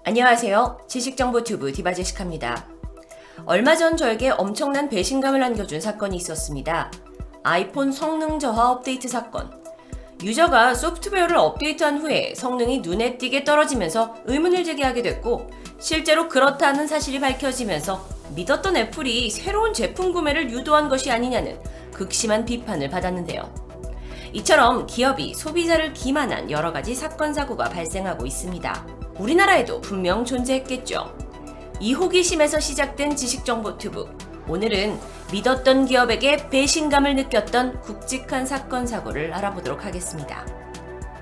안녕하세요. 지식정보튜브 디바제식합니다. 얼마 전 저에게 엄청난 배신감을 안겨준 사건이 있었습니다. 아이폰 성능 저하 업데이트 사건. 유저가 소프트웨어를 업데이트한 후에 성능이 눈에 띄게 떨어지면서 의문을 제기하게 됐고, 실제로 그렇다는 사실이 밝혀지면서 믿었던 애플이 새로운 제품 구매를 유도한 것이 아니냐는 극심한 비판을 받았는데요. 이처럼 기업이 소비자를 기만한 여러 가지 사건 사고가 발생하고 있습니다. 우리나라에도 분명 존재했겠죠. 이 호기심에서 시작된 지식정보튜브. 오늘은 믿었던 기업에게 배신감을 느꼈던 굵직한 사건 사고를 알아보도록 하겠습니다.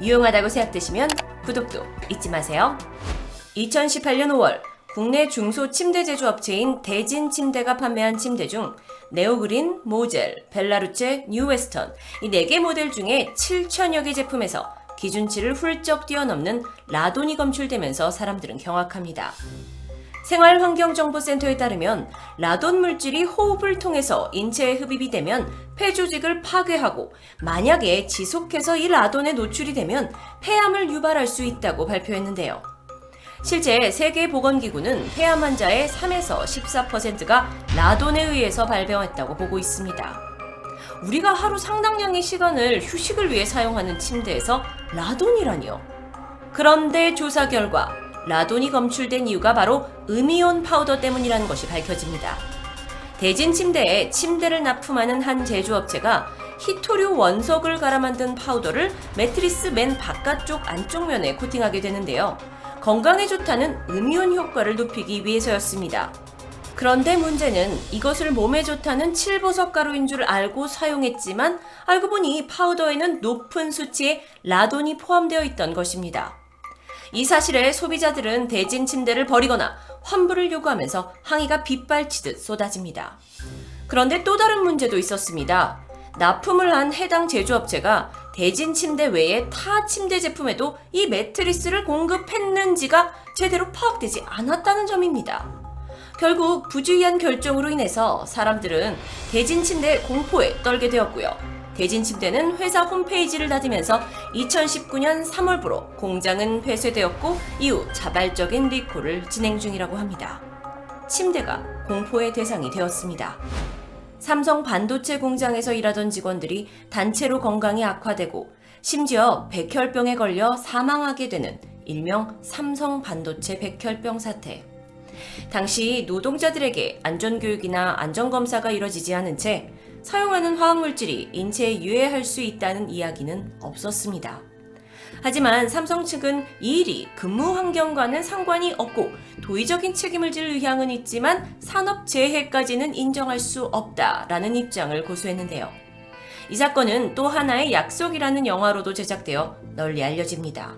유용하다고 생각되시면 구독도 잊지 마세요. 2018년 5월 국내 중소 침대 제조업체인 대진침대가 판매한 침대 중 네오그린, 모젤, 벨라루체, 뉴웨스턴 이 4개 모델 중에 7천여 개 제품에서 기준치를 훌쩍 뛰어넘는 라돈이 검출되면서 사람들은 경악합니다. 생활환경정보센터에 따르면 라돈 물질이 호흡을 통해서 인체에 흡입이 되면 폐 조직을 파괴하고, 만약에 지속해서 이 라돈에 노출이 되면 폐암을 유발할 수 있다고 발표했는데요. 실제 세계보건기구는 폐암 환자의 3에서 14%가 라돈에 의해서 발병했다고 보고 있습니다. 우리가 하루 상당량의 시간을 휴식을 위해 사용하는 침대에서 라돈이라니요. 그런데 조사 결과 라돈이 검출된 이유가 바로 음이온 파우더 때문이라는 것이 밝혀집니다. 대진 침대에 침대를 납품하는 한 제조업체가 희토류 원석을 갈아 만든 파우더를 매트리스 맨 바깥쪽 안쪽 면에 코팅하게 되는데요. 건강에 좋다는 음이온 효과를 높이기 위해서였습니다. 그런데 문제는 이것을 몸에 좋다는 칠보석 가루인 줄 알고 사용했지만, 알고 보니 파우더에는 높은 수치의 라돈이 포함되어 있던 것입니다. 이 사실에 소비자들은 대진 침대를 버리거나 환불을 요구하면서 항의가 빗발치듯 쏟아집니다. 그런데 또 다른 문제도 있었습니다. 납품을 한 해당 제조업체가 대진 침대 외에 타 침대 제품에도 이 매트리스를 공급했는지가 제대로 파악되지 않았다는 점입니다. 결국 부주의한 결정으로 인해서 사람들은 대진 침대 공포에 떨게 되었고요. 대진 침대는 회사 홈페이지를 닫으면서 2019년 3월부로 공장은 폐쇄되었고, 이후 자발적인 리콜을 진행 중이라고 합니다. 침대가 공포의 대상이 되었습니다. 삼성 반도체 공장에서 일하던 직원들이 단체로 건강이 악화되고, 심지어 백혈병에 걸려 사망하게 되는 일명 삼성 반도체 백혈병 사태. 당시 노동자들에게 안전교육이나 안전검사가 이뤄지지 않은 채 사용하는 화학물질이 인체에 유해할 수 있다는 이야기는 없었습니다. 하지만 삼성 측은 이 일이 근무 환경과는 상관이 없고 도의적인 책임을 질 의향은 있지만 산업재해까지는 인정할 수 없다라는 입장을 고수했는데요. 이 사건은 또 하나의 약속이라는 영화로도 제작되어 널리 알려집니다.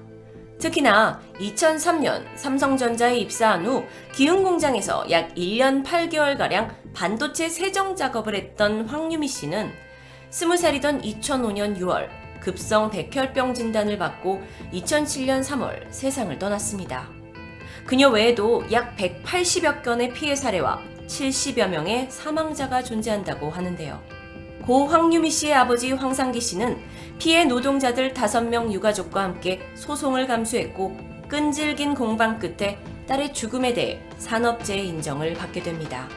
특히나 2003년 삼성전자에 입사한 후 기흥공장에서 약 1년 8개월가량 반도체 세정 작업을 했던 황유미 씨는 20살이던 2005년 6월 급성 백혈병 진단을 받고 2007년 3월 세상을 떠났습니다. 그녀 외에도 약 180여 건의 피해 사례와 70여 명의 사망자가 존재한다고 하는데요. 고 황유미 씨의 아버지 황상기 씨는 피해 노동자들 5명 유가족과 함께 소송을 감수했고, 끈질긴 공방 끝에 딸의 죽음에 대해 산업재해 인정을 받게 됩니다.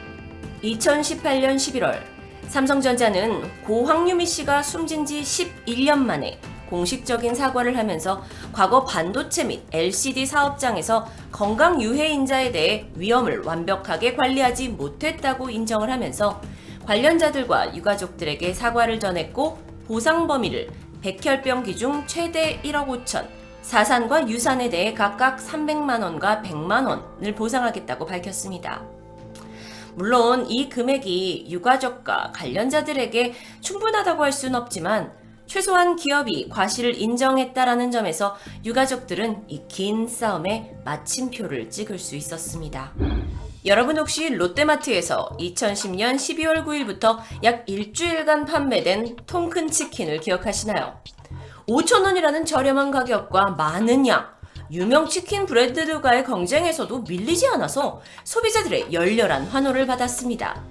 2018년 11월 삼성전자는 고 황유미 씨가 숨진 지 11년 만에 공식적인 사과를 하면서 과거 반도체 및 LCD 사업장에서 건강 유해 인자에 대해 위험을 완벽하게 관리하지 못했다고 인정을 하면서 관련자들과 유가족들에게 사과를 전했고, 보상 범위를 백혈병 기준 최대 1억 5천, 사산과 유산에 대해 각각 300만 원과 100만 원을 보상하겠다고 밝혔습니다. 물론 이 금액이 유가족과 관련자들에게 충분하다고 할 수는 없지만, 최소한 기업이 과실을 인정했다라는 점에서 유가족들은 이 긴 싸움에 마침표를 찍을 수 있었습니다. 여러분 혹시 롯데마트에서 2010년 12월 9일부터 약 일주일간 판매된 통큰 치킨을 기억하시나요? 5,000원이라는 저렴한 가격과 많은 양, 유명 치킨 브랜드들과의 경쟁에서도 밀리지 않아서 소비자들의 열렬한 환호를 받았습니다.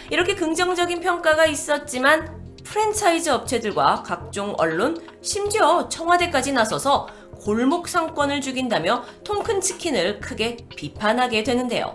이렇게 긍정적인 평가가 있었지만 프랜차이즈 업체들과 각종 언론, 심지어 청와대까지 나서서 골목 상권을 죽인다며 통큰 치킨을 크게 비판하게 되는데요.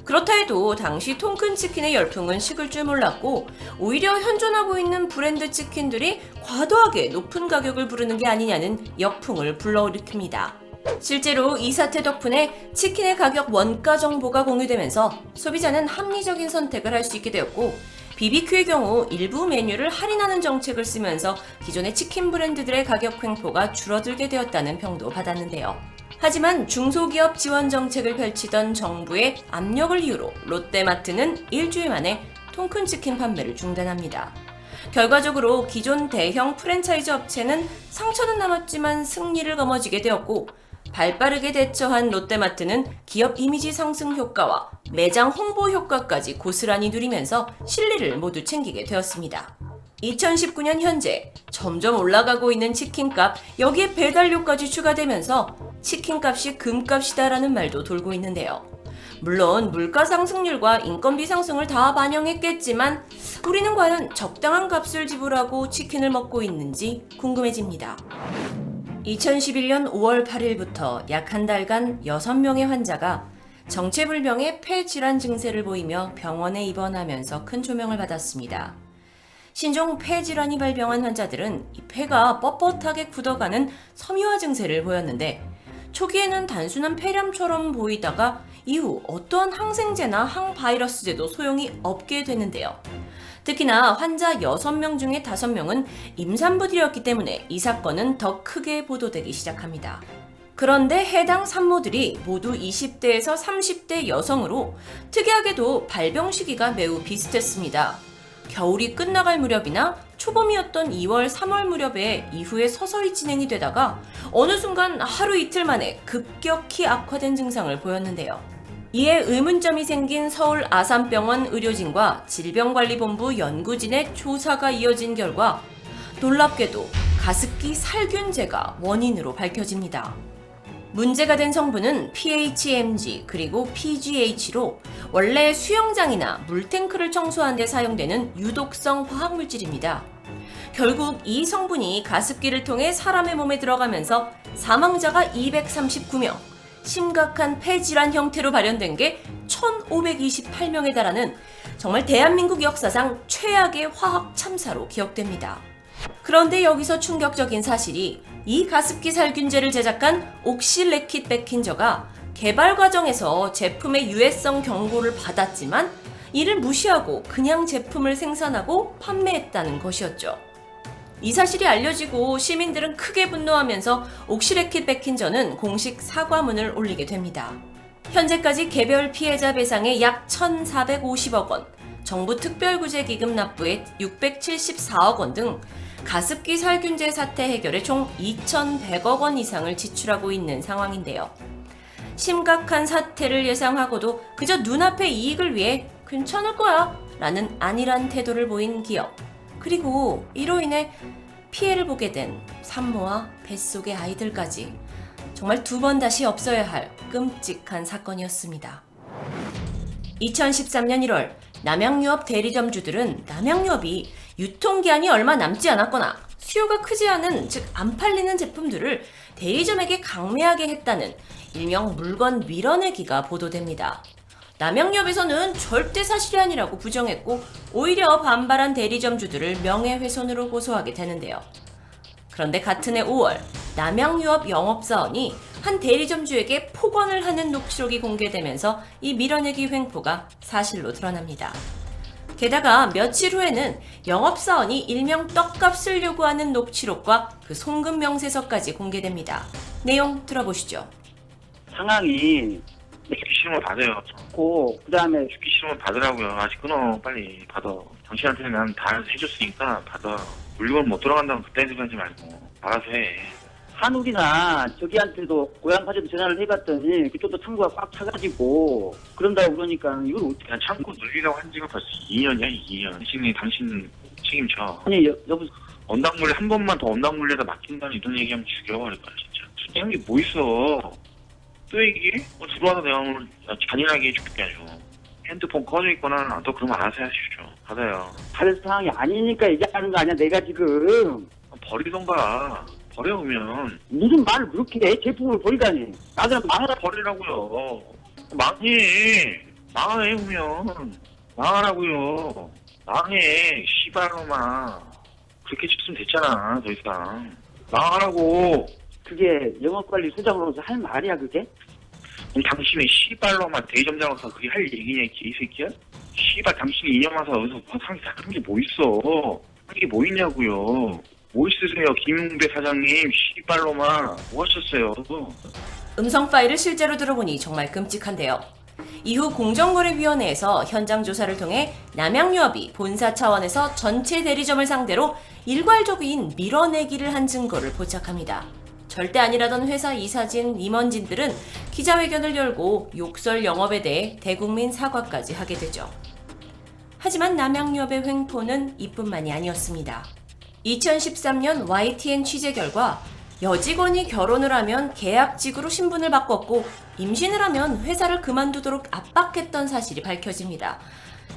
그렇다 해도 당시 통큰 치킨의 열풍은 식을 줄 몰랐고 오히려 현존하고 있는 브랜드 치킨들이 과도하게 높은 가격을 부르는 게 아니냐는 역풍을 불러일으킵니다. 실제로 이 사태 덕분에 치킨의 가격 원가 정보가 공유되면서 소비자는 합리적인 선택을 할 수 있게 되었고 BBQ의 경우 일부 메뉴를 할인하는 정책을 쓰면서 기존의 치킨 브랜드들의 가격 횡포가 줄어들게 되었다는 평도 받았는데요. 하지만 중소기업 지원 정책을 펼치던 정부의 압력을 이유로 롯데마트는 일주일 만에 통큰 치킨 판매를 중단합니다. 결과적으로 기존 대형 프랜차이즈 업체는 상처는 남았지만 승리를 거머쥐게 되었고 발빠르게 대처한 롯데마트는 기업 이미지 상승 효과와 매장 홍보 효과까지 고스란히 누리면서 실리를 모두 챙기게 되었습니다. 2019년 현재 점점 올라가고 있는 치킨값, 여기에 배달료까지 추가되면서 치킨값이 금값이다라는 말도 돌고 있는데요. 물론 물가 상승률과 인건비 상승을 다 반영했겠지만 우리는 과연 적당한 값을 지불하고 치킨을 먹고 있는지 궁금해집니다. 2011년 5월 8일부터 약 한 달간 6명의 환자가 정체불명의 폐질환 증세를 보이며 병원에 입원하면서 큰 조명을 받았습니다. 신종 폐질환이 발병한 환자들은 이 폐가 뻣뻣하게 굳어가는 섬유화 증세를 보였는데 초기에는 단순한 폐렴처럼 보이다가 이후 어떠한 항생제나 항바이러스제도 소용이 없게 되는데요. 특히나 환자 6명 중에 5명은 임산부들이었기 때문에 이 사건은 더 크게 보도되기 시작합니다. 그런데 해당 산모들이 모두 20대에서 30대 여성으로 특이하게도 발병 시기가 매우 비슷했습니다. 겨울이 끝나갈 무렵이나 초봄이었던 2월, 3월 무렵에 이후에 서서히 진행이 되다가 어느 순간 하루 이틀 만에 급격히 악화된 증상을 보였는데요. 이에 의문점이 생긴 서울 아산병원 의료진과 질병관리본부 연구진의 조사가 이어진 결과 놀랍게도 가습기 살균제가 원인으로 밝혀집니다. 문제가 된 성분은 PHMG 그리고 PGH로 원래 수영장이나 물탱크를 청소하는 데 사용되는 유독성 화학물질입니다. 결국 이 성분이 가습기를 통해 사람의 몸에 들어가면서 사망자가 239명, 심각한 폐질환 형태로 발현된 게 1528명에 달하는 정말 대한민국 역사상 최악의 화학 참사로 기억됩니다. 그런데 여기서 충격적인 사실이 이 가습기 살균제를 제작한 옥실레킷 베킨저가 개발 과정에서 제품의 유해성 경고를 받았지만 이를 무시하고 그냥 제품을 생산하고 판매했다는 것이었죠. 이 사실이 알려지고 시민들은 크게 분노하면서 옥실레킷 베킨저는 공식 사과문을 올리게 됩니다. 현재까지 개별 피해자 배상에 약 1,450억 원, 정부 특별구제기금 납부에 674억 원 등 가습기 살균제 사태 해결에 총 2,100억 원 이상을 지출하고 있는 상황인데요. 심각한 사태를 예상하고도 그저 눈앞의 이익을 위해 괜찮을 거야 라는 안일한 태도를 보인 기업, 그리고 이로 인해 피해를 보게 된 산모와 뱃속의 아이들까지 정말 두 번 다시 없어야 할 끔찍한 사건이었습니다. 2013년 1월 남양유업 대리점주들은 남양유업이 유통기한이 얼마 남지 않았거나 수요가 크지 않은, 즉 안 팔리는 제품들을 대리점에게 강매하게 했다는 일명 물건 밀어내기가 보도됩니다. 남양유업에서는 절대 사실이 아니라고 부정했고 오히려 반발한 대리점주들을 명예훼손으로 고소하게 되는데요. 그런데 같은 해 5월 남양유업 영업사원이 한 대리점주에게 폭언을 하는 녹취록이 공개되면서 이 밀어내기 횡포가 사실로 드러납니다. 게다가 며칠 후에는 영업사원이 일명 떡값을 요구하는 녹취록과 그 송금 명세서까지 공개됩니다. 내용 들어보시죠. 상황이 죽기 싫으면 받아요. 그 다음에 죽기 싫으면 받으라고요. 아직 끊어. 빨리 받아. 당신한테는 난 다 해줬으니까 받아. 물건 못 들어간다면 그때 생각하지 말고 알아서 해. 한울이나 저기한테도 고향파지도 전화를 해봤더니 그쪽도 창구가 꽉 차가지고 그런다고 그러니까 이걸 어떻게. 그냥 참고 늘리라고 한 지가 벌써 2년이야 2년. 당신 책임져. 아니 여보 언당물레 한 번만 더 언당물레에다 맡긴다는 이런 얘기하면 죽여버릴 거야 진짜. 죽는 게 뭐 있어. 또 얘기해? 들어와서 내가 오늘 잔인하게 해줄게 아주. 핸드폰 꺼져 있거나 또 그러면 알아서 하시죠. 받아요. 다른 상황이 아니니까 얘기하는 거 아니야 내가 지금. 버리던가. 버려오면. 무슨 말을 그렇게 해? 제품을 버리다니. 나들은 망하라. 버리라고요. 망해. 망해 오면. 망하라고요. 망해. 씨발로마. 그렇게 쳤으면 됐잖아. 더 이상. 망하라고. 그게 영업관리 소장으로서 할 말이야, 그게? 그럼 당신이 씨발로마 대점장으로서 그게 할 얘기냐, 이 개새끼야? 씨발, 당신이 2년 와서 어디서 화상이 다 그런 게 뭐 있어? 한 게 뭐 있냐고요? 뭐 있으세요, 김용배 사장님? 씨발로마. 뭐 하셨어요? 음성 파일을 실제로 들어보니 정말 끔찍한데요. 이후 공정거래위원회에서 현장 조사를 통해 남양유업이 본사 차원에서 전체 대리점을 상대로 일괄적인 밀어내기를 한 증거를 포착합니다. 절대 아니라던 회사 이사진, 임원진들은 기자회견을 열고 욕설 영업에 대해 대국민 사과까지 하게 되죠. 하지만 남양유업의 횡포는 이뿐만이 아니었습니다. 2013년 YTN 취재 결과 여직원이 결혼을 하면 계약직으로 신분을 바꿨고 임신을 하면 회사를 그만두도록 압박했던 사실이 밝혀집니다.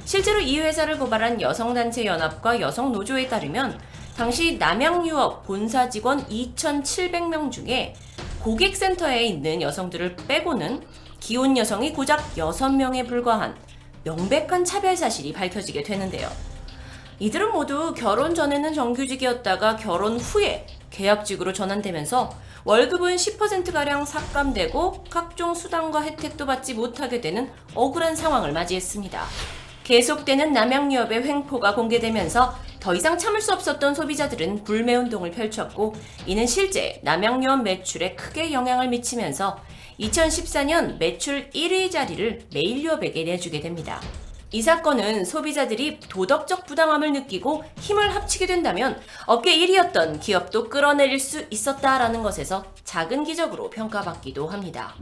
실제로 이 회사를 고발한 여성단체 연합과 여성노조에 따르면 당시 남양유업 본사 직원 2,700명 중에 고객센터에 있는 여성들을 빼고는 기혼 여성이 고작 6명에 불과한 명백한 차별 사실이 밝혀지게 되는데요. 이들은 모두 결혼 전에는 정규직이었다가 결혼 후에 계약직으로 전환되면서 월급은 10%가량 삭감되고 각종 수당과 혜택도 받지 못하게 되는 억울한 상황을 맞이했습니다. 계속되는 남양유업의 횡포가 공개되면서 더 이상 참을 수 없었던 소비자들은 불매운동을 펼쳤고 이는 실제 남양유업 매출에 크게 영향을 미치면서 2014년 매출 1위 자리를 메일유업에게 내주게 됩니다. 이 사건은 소비자들이 도덕적 부당함을 느끼고 힘을 합치게 된다면 업계 1위였던 기업도 끌어내릴 수 있었다라는 것에서 작은 기적으로 평가받기도 합니다.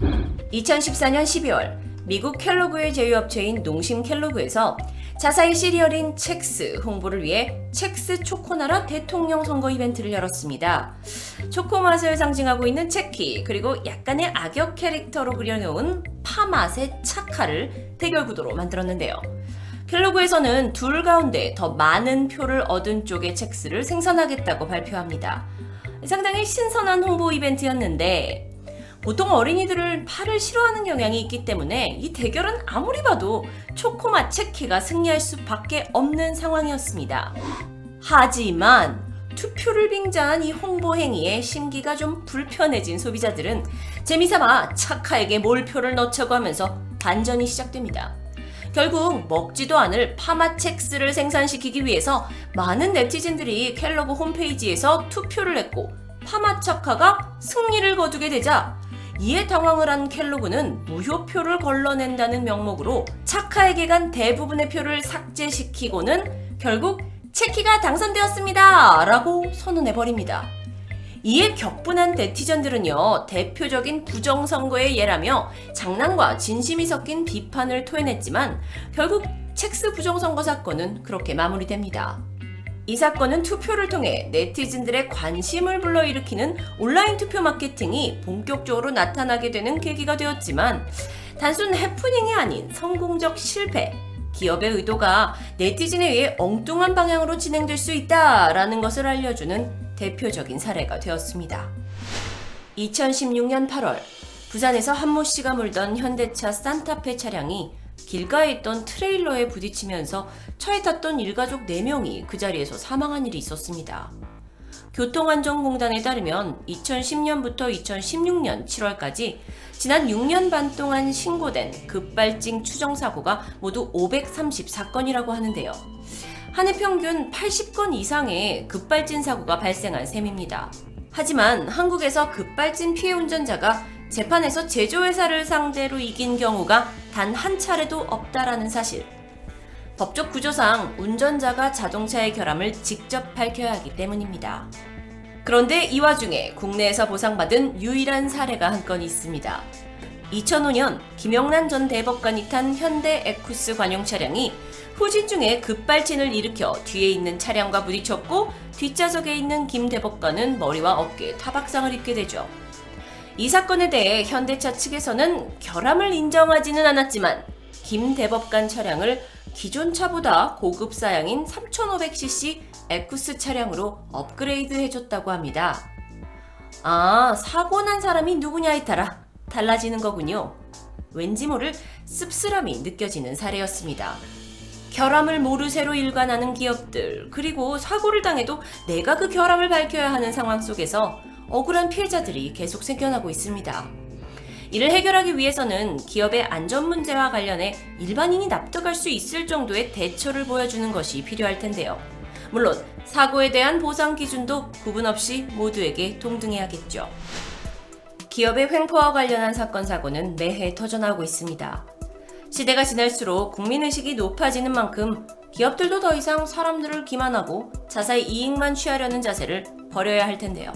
2014년 12월 미국 켈로그의 제휴업체인 농심 켈로그에서 자사의 시리얼인 첵스 홍보를 위해 첵스 초코나라 대통령 선거 이벤트를 열었습니다. 초코맛을 상징하고 있는 체키 그리고 약간의 악역 캐릭터로 그려놓은 파맛의 차카를 대결 구도로 만들었는데요. 켈로그에서는 둘 가운데 더 많은 표를 얻은 쪽의 첵스를 생산하겠다고 발표합니다. 상당히 신선한 홍보 이벤트였는데 보통 어린이들은 파를 싫어하는 경향이 있기 때문에 이 대결은 아무리 봐도 초코맛 체키가 승리할 수밖에 없는 상황이었습니다. 하지만 투표를 빙자한 이 홍보 행위에 심기가 좀 불편해진 소비자들은 재미삼아 차카에게 몰표를 넣자고 하면서 반전이 시작됩니다. 결국 먹지도 않을 파맛 첵스를 생산시키기 위해서 많은 네티즌들이 켈로그 홈페이지에서 투표를 했고 파맛 차카가 승리를 거두게 되자 이에 당황을 한 켈로그는 무효표를 걸러낸다는 명목으로 차카에게 간 대부분의 표를 삭제시키고는 결국 체키가 당선되었습니다 라고 선언해버립니다. 이에 격분한 네티즌들은요 대표적인 부정선거의 예라며 장난과 진심이 섞인 비판을 토해냈지만 결국 첵스 부정선거 사건은 그렇게 마무리됩니다. 이 사건은 투표를 통해 네티즌들의 관심을 불러일으키는 온라인 투표 마케팅이 본격적으로 나타나게 되는 계기가 되었지만 단순 해프닝이 아닌 성공적 실패, 기업의 의도가 네티즌에 의해 엉뚱한 방향으로 진행될 수 있다라는 것을 알려주는 대표적인 사례가 되었습니다. 2016년 8월 부산에서 한모 씨가 몰던 현대차 산타페 차량이 길가에 있던 트레일러에 부딪히면서 차에 탔던 일가족 4명이 그 자리에서 사망한 일이 있었습니다. 교통안전공단에 따르면 2010년부터 2016년 7월까지 지난 6년 반 동안 신고된 급발진 추정사고가 모두 534건이라고 하는데요. 한 해 평균 80건 이상의 급발진 사고가 발생한 셈입니다. 하지만 한국에서 급발진 피해 운전자가 재판에서 제조회사를 상대로 이긴 경우가 단 한 차례도 없다라는 사실. 법적 구조상 운전자가 자동차의 결함을 직접 밝혀야 하기 때문입니다. 그런데 이 와중에 국내에서 보상받은 유일한 사례가 한 건 있습니다. 2005년 김영란 전 대법관이 탄 현대 에쿠스 관용 차량이 후진 중에 급발진을 일으켜 뒤에 있는 차량과 부딪혔고 뒷좌석에 있는 김 대법관은 머리와 어깨에 타박상을 입게 되죠. 이 사건에 대해 현대차 측에서는 결함을 인정하지는 않았지만 김 대법관 차량을 기존 차보다 고급 사양인 3500cc 에쿠스 차량으로 업그레이드 해줬다고 합니다. 아, 사고 난 사람이 누구냐에 따라 달라지는 거군요. 왠지 모를 씁쓸함이 느껴지는 사례였습니다. 결함을 모르쇠로 일관하는 기업들, 그리고 사고를 당해도 내가 그 결함을 밝혀야 하는 상황 속에서 억울한 피해자들이 계속 생겨나고 있습니다. 이를 해결하기 위해서는 기업의 안전 문제와 관련해 일반인이 납득할 수 있을 정도의 대처를 보여주는 것이 필요할 텐데요. 물론 사고에 대한 보상 기준도 구분 없이 모두에게 동등해야겠죠. 기업의 횡포와 관련한 사건 사고는 매해 터져나오고 있습니다. 시대가 지날수록 국민의식이 높아지는 만큼 기업들도 더 이상 사람들을 기만하고 자사의 이익만 취하려는 자세를 버려야 할 텐데요.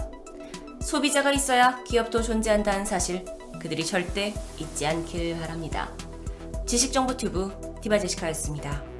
소비자가 있어야 기업도 존재한다는 사실, 그들이 절대 잊지 않길 바랍니다. 지식정보튜브 디바제시카였습니다.